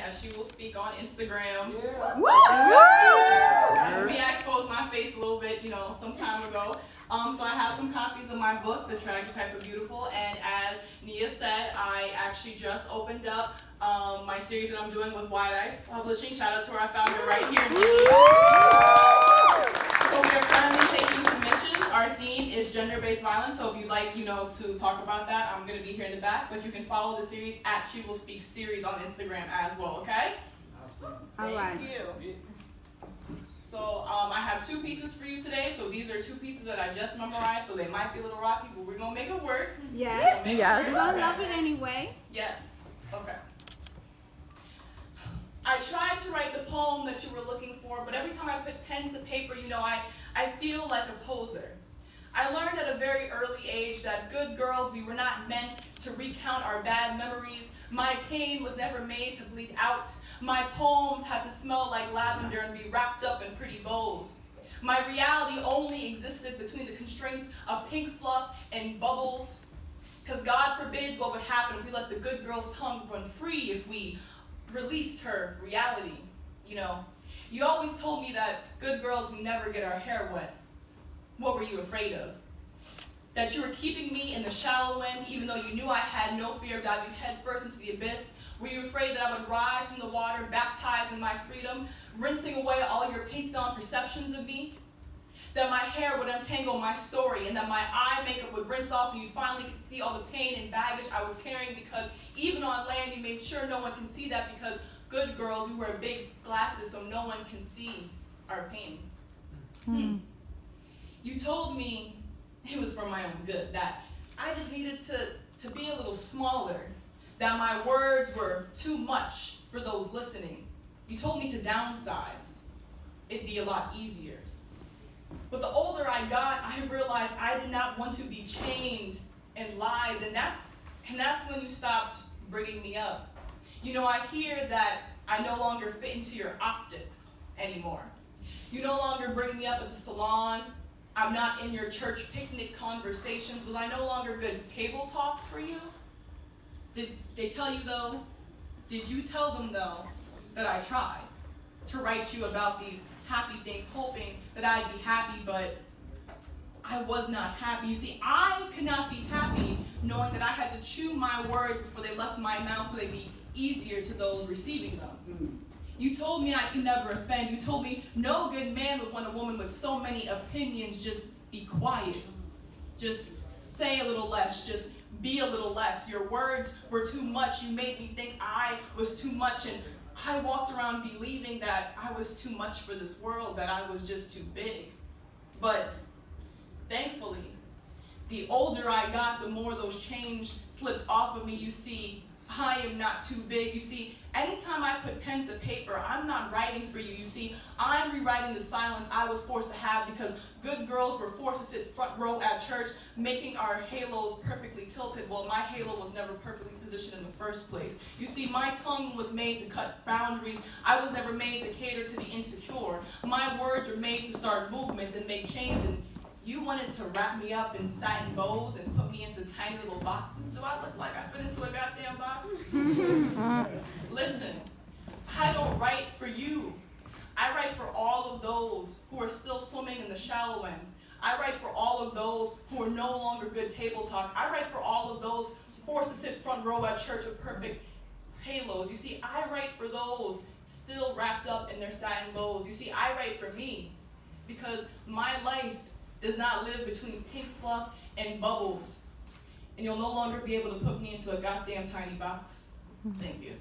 as She Will Speak on Instagram. Yeah. That's me. I exposed my face a little bit, some time ago. So I have some copies of my book, The Tragic Type of Beautiful, and as Nia said, I actually just opened up my series that I'm doing with Wide Eyes Publishing. Shout out to our founder right here, Jimmy. So we are currently taking submissions. Our theme is gender-based violence, so if you'd like, to talk about that, I'm going to be here in the back, but you can follow the series at She Will Speak Series on Instagram as well, okay? Alright. Thank you. So I have 2 pieces for you today. So these are 2 pieces that I just memorized, so they might be a little rocky, but we're going to make it work. Yes. Yes. We're gonna love it anyway. Yes. Okay. I tried to write the poem that you were looking for, but every time I put pen to paper, I feel like a poser. I learned at a very early age that good girls, we were not meant to recount our bad memories. My pain was never made to bleed out. My poems had to smell like lavender and be wrapped up in pretty bows. My reality only existed between the constraints of pink fluff and bubbles. Because God forbids what would happen if we let the good girl's tongue run free, if we released her reality. You always told me that good girls, we never get our hair wet. What were you afraid of? That you were keeping me in the shallow end, even though you knew I had no fear of diving headfirst into the abyss? Were you afraid that I would rise from the water, baptized in my freedom, rinsing away all your painted-on perceptions of me? That my hair would untangle my story, and that my eye makeup would rinse off, and you'd finally get to see all the pain and baggage I was carrying, because even on land you made sure no one can see that, because good girls, we wear big glasses so no one can see our pain. You told me it was for my own good, that I just needed to be a little smaller, that my words were too much for those listening. You told me to downsize. It'd be a lot easier. But the older I got, I realized I did not want to be chained in lies, and that's when you stopped bringing me up. I hear that I no longer fit into your optics anymore. You no longer bring me up at the salon. I'm not in your church picnic conversations. Was I no longer good table talk for you? Did they tell you, though? Did you tell them, though, that I tried to write you about these happy things, hoping that I'd be happy, but I was not happy. You see, I could not be happy knowing that I had to chew my words before they left my mouth so they'd be easier to those receiving them. You told me I could never offend. You told me no good man would want a woman with so many opinions. Just be quiet. Just say a little less. Just be a little less. Your words were too much. You made me think I was too much, and I walked around believing that I was too much for this world, that I was just too big. But thankfully, the older I got, the more those chains slipped off of me. You see, I am not too big. You see, anytime I put pen to paper, I'm not writing for you. You see, I'm rewriting the silence I was forced to have because good girls were forced to sit front row at church, making our halos perfectly tilted. Well, my halo was never perfectly positioned in the first place. You see, my tongue was made to cut boundaries. I was never made to cater to the insecure. My words were made to start movements and make change, and you wanted to wrap me up in satin bows and put me into tiny little boxes. Do I look like I fit into a goddamn box? Listen, I don't write for you. I write for all of those who are still swimming in the shallow end. I write for all of those who are no longer good table talk. I write for all of those forced to sit front row at church with perfect halos. You see, I write for those still wrapped up in their satin bows. You see, I write for me because my life does not live between pink fluff and bubbles. And you'll no longer be able to put me into a goddamn tiny box. Thank you.